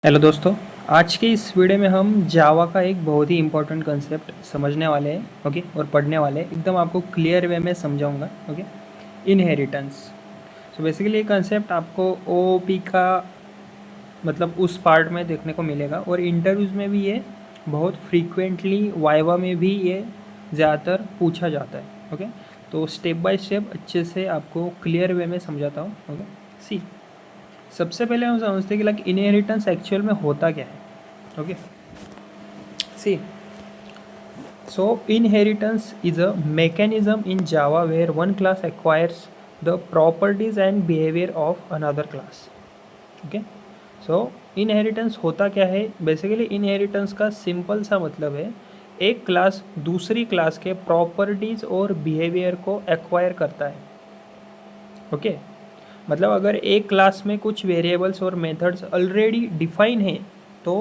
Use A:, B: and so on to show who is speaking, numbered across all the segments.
A: Hello दोस्तों। आज के इस वीडियो में हम जावा का एक बहुत ही इम्पोर्टेंट कंसेप्ट समझने वाले हैं। ओके, और पढ़ने वाले हैं। एकदम आपको क्लियर वे में समझाऊंगा। Okay, inheritance. सो बेसिकली ये कंसेप्ट आपको ओओपी का मतलब उस पार्ट में देखने को मिलेगा, और इंटरव्यूज़ में भी ये बहुत फ्रीक्वेंटली, वाइवा में भी ये ज़्यादातर पूछा जाता है। ओके, तो स्टेप बाय स्टेप अच्छे से आपको क्लियर वे में समझाता हूँ। ओके, सी सबसे पहले हम समझते हैं कि लाइक इनहेरिटेंस एक्चुअल में होता क्या है। Okay, see so inheritance is a mechanism in Java where one class acquires the properties and behavior of another class. Okay, so inheritance होता क्या है? बेसिकली inheritance का सिंपल सा मतलब है एक क्लास दूसरी क्लास के प्रॉपर्टीज़ और बिहेवियर को एक्वायर करता है। ओके, मतलब अगर एक क्लास में कुछ वेरिएबल्स और मेथड्स ऑलरेडी डिफाइन है तो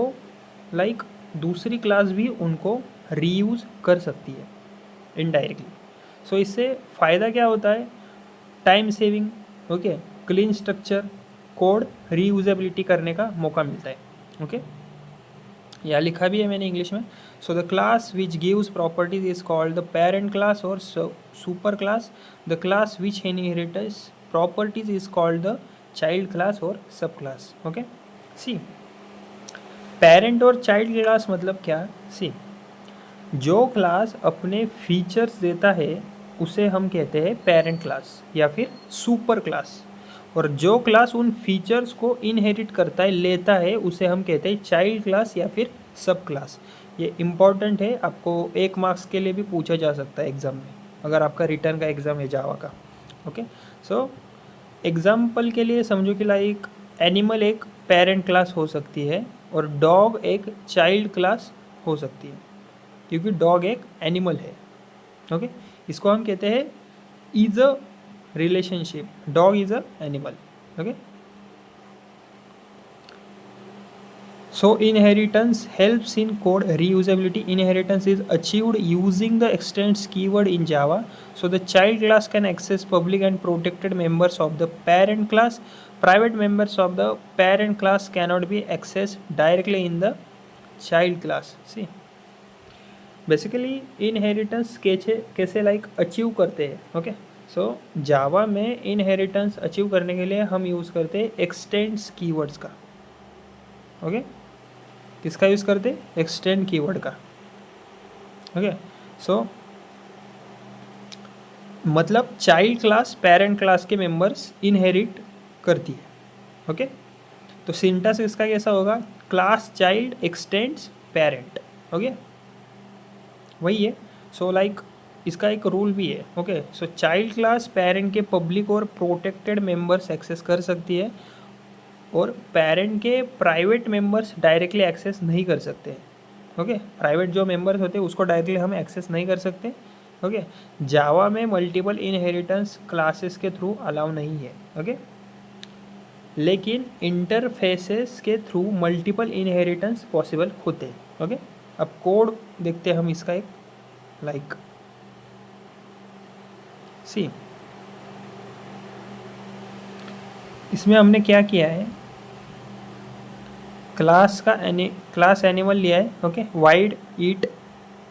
A: लाइक दूसरी क्लास भी उनको रीयूज़ कर सकती है इनडायरेक्टली। सो इससे फ़ायदा क्या होता है? Time saving, okay, clean structure, code reusability करने का मौका मिलता है। ओके, यहाँ लिखा भी है मैंने इंग्लिश में। So the class which gives properties is called the parent class और super class. The class which inherits properties is called the child class और sub class. Okay, see parent और चाइल्ड क्लास मतलब क्या? सी जो class अपने features देता है उसे हम कहते हैं पेरेंट क्लास या फिर सुपर क्लास, और जो क्लास उन फीचर्स को इनहेरिट करता है, लेता है, उसे हम कहते हैं चाइल्ड क्लास या फिर सब क्लास। ये इम्पॉर्टेंट है, आपको 1 मार्क्स के लिए भी पूछा जा सकता है एग्ज़ाम में, अगर आपका रिटर्न का एग्ज़ाम है जावा का। ओके, सो एग्जाम्पल के लिए समझो कि लाइक एनिमल एक पेरेंट क्लास हो सकती है और डॉग एक चाइल्ड क्लास हो सकती है, क्योंकि डॉग एक एनिमल है। ओके, इसको हम कहते हैं is a relationship, dog is a animal. Okay, so inheritance helps in code reusability. Inheritance is achieved using the extends keyword in Java. So the child class can access public and protected members of the parent class. Private members of the parent class cannot be accessed directly in the child class. See, basically inheritance कैसे like achieve करते हैं। Okay, सो जावा में inheritance achieve करने के लिए हम use करते हैं एक्सटेंड्स कीवर्ड्स का। ओके, किसका यूज़ करते? एक्सटेंड कीवर्ड का। ओके, सो मतलब चाइल्ड क्लास पेरेंट क्लास के मेंबर्स इनहेरिट करती है। ओके, तो सिंटेक्स इसका कैसा होगा? Class child x tends parent. Okay, वही है। सो लाइक इसका एक रूल भी है। ओके, सो चाइल्ड क्लास पेरेंट के पब्लिक और प्रोटेक्टेड मेंबर्स एक्सेस कर सकती है, और पेरेंट के प्राइवेट मेंबर्स डायरेक्टली एक्सेस नहीं कर सकते। ओके, प्राइवेट जो मेंबर्स होते हैं उसको डायरेक्टली हम एक्सेस नहीं कर सकते। ओके, जावा में मल्टीपल इनहेरिटेंस क्लासेस के थ्रू अलाउ नहीं है। ओके, लेकिन इंटरफेसेस के थ्रू मल्टीपल इनहेरिटेंस पॉसिबल होते हैं। ओके, अब कोड देखते हैं हम इसका एक लाइक सी इसमें हमने क्या किया है? क्लास एनिमल लिया है। Okay, wide eat.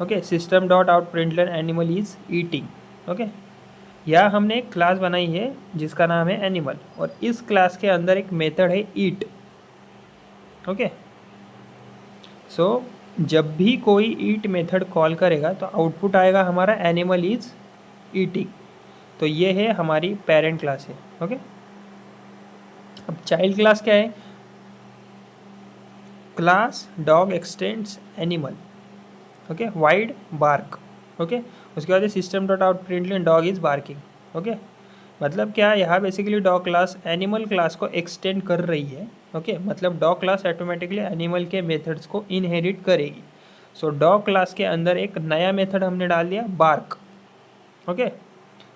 A: Okay, system dot out println animal is eating. Okay, या हमने एक क्लास बनाई है जिसका नाम है एनिमल, और इस क्लास के अंदर एक मेथड है ईट। ओके, सो जब भी कोई ईट मेथड कॉल करेगा तो आउटपुट आएगा हमारा एनिमल इज ईटिंग। तो ये है हमारी पेरेंट क्लास है। ओके, अब चाइल्ड क्लास क्या है? Class dog extends animal. Okay, void bark. Okay, उसके बाद system dot out println dog is barking. Okay, मतलब क्या, यहाँ basically dog class animal class को एक्सटेंड कर रही है। ओके, मतलब डॉग क्लास ऑटोमेटिकली एनिमल के मेथड्स को इनहेरिट करेगी। सो डॉग क्लास के अंदर एक नया मेथड हमने डाल दिया, बार्क। ओके,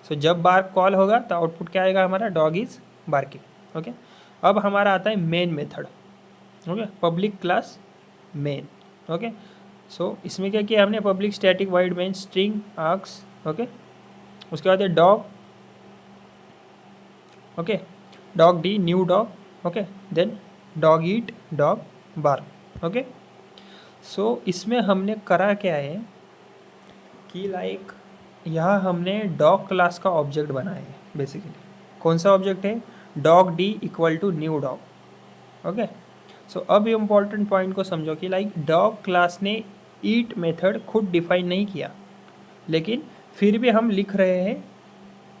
A: सो जब बार्क कॉल होगा तो आउटपुट क्या आएगा हमारा? Dog is barking. ओके, अब हमारा आता है main method. Okay, public class main. Okay, so इसमें क्या किया हमने? Public static void main string args. Okay, उसके बाद है dog. Okay, dog d new dog. Okay, then dog eat dog bark. Okay, so इसमें हमने करा क्या है कि लाइक यहाँ हमने डॉग क्लास का ऑब्जेक्ट बनाया है बेसिकली। कौन सा ऑब्जेक्ट है? Dog d equal to new dog. Okay, so अब इम्पॉर्टेंट पॉइंट को समझो कि लाइक डॉग क्लास ने ईट मेथड खुद डिफाइन नहीं किया, लेकिन फिर भी हम लिख रहे हैं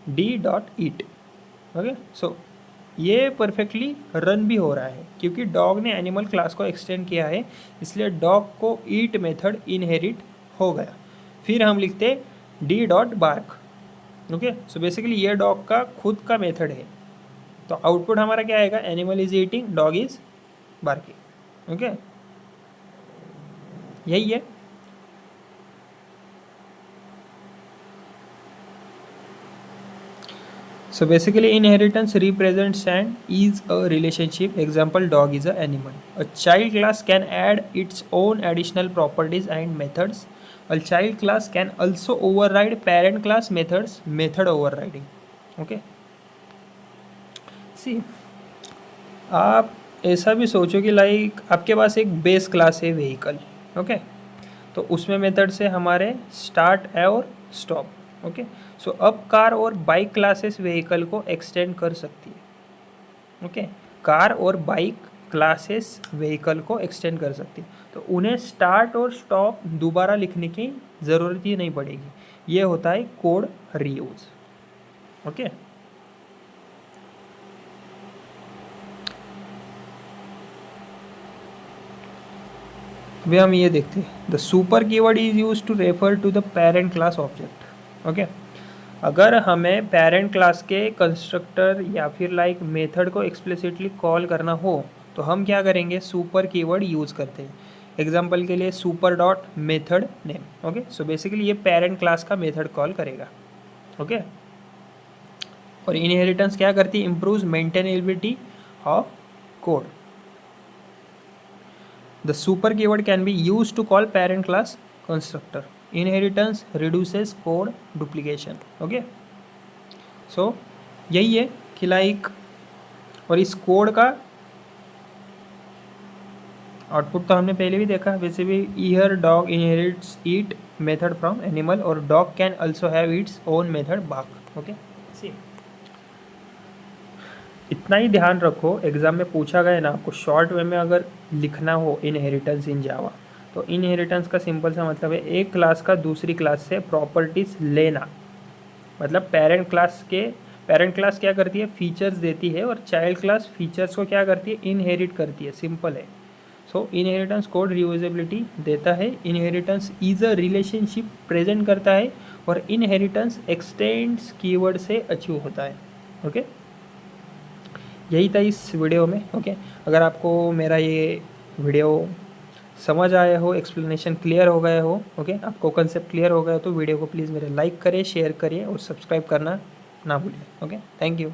A: डी डॉट ईट। ओके, सो ये परफेक्टली रन भी हो रहा है क्योंकि डॉग ने एनिमल क्लास को एक्सटेंड किया है, इसलिए डॉग को ईट मेथड इनहेरिट हो गया। फिर हम लिखते D dot bark. Okay, so basically ये डॉग का खुद का मेथड है, तो आउटपुट हमारा क्या आएगा? Animal is eating, dog is barking. Okay, यही है। So basically inheritance represents and is a relationship. Example, dog is an animal. A child class can add its own additional properties and methods. A child class can also override parent class methods, method overriding. Okay. See, आप ऐसा भी सोचो कि like आपके पास एक base class है vehicle. Okay, तो उसमें मेथड से हमारे स्टार्ट है और स्टॉप। ओके, सो अब कार और बाइक क्लासेस व्हीकल को एक्सटेंड कर सकती है। ओके, कार और बाइक क्लासेस व्हीकल को एक्सटेंड कर सकती है, तो उन्हें स्टार्ट और स्टॉप दोबारा लिखने की ज़रूरत ही नहीं पड़ेगी। ये होता है कोड रीयूज। ओके, अभी हम ये देखते हैं। The super keyword is use to refer to the parent class object. Okay, अगर हमें पेरेंट क्लास के कंस्ट्रक्टर या फिर लाइक मेथड को एक्सप्लिसिटली कॉल करना हो तो हम क्या करेंगे? सुपर कीवर्ड यूज़ करते हैं। एग्जांपल के लिए super dot method name. Okay, so basically ये पेरेंट क्लास का मेथड कॉल करेगा। ओके, और इनहेरिटेंस क्या करती है? Improves maintainability of code. The super keyword can be used to call parent class constructor. Inheritance reduces code duplication. Okay, so यही है कि लाइक, और इस कोड का आउटपुट तो हमने पहले भी देखा वैसे भी। Here dog inherits eat method from animal और dog can also have its own method bark. Okay, see इतना ही ध्यान रखो, एग्जाम में पूछा गया ना आपको शॉर्ट वे में अगर लिखना हो इनहेरिटेंस इन जावा, तो इनहेरिटेंस का सिंपल सा मतलब है एक क्लास का दूसरी क्लास से प्रॉपर्टीज लेना। मतलब पेरेंट क्लास क्या करती है? फीचर्स देती है, और चाइल्ड क्लास फीचर्स को क्या करती है? इनहेरिट करती है। सिंपल है। सो इनहेरिटेंस कोड रियूजेबिलिटी देता है। Inheritance is a relationship present करता है, और इनहेरिटेंस एक्सटेंड्स कीवर्ड से अचीव होता है। ओके, यही था इस वीडियो में। ओके, अगर आपको मेरा ये वीडियो समझ आया हो, एक्सप्लेनेशन क्लियर हो गया हो, ओके, आपको कंसेप्ट क्लियर हो गया हो, तो वीडियो को प्लीज़ मेरे लाइक करें, शेयर करिए और सब्सक्राइब करना ना भूलिए। Okay, thank you.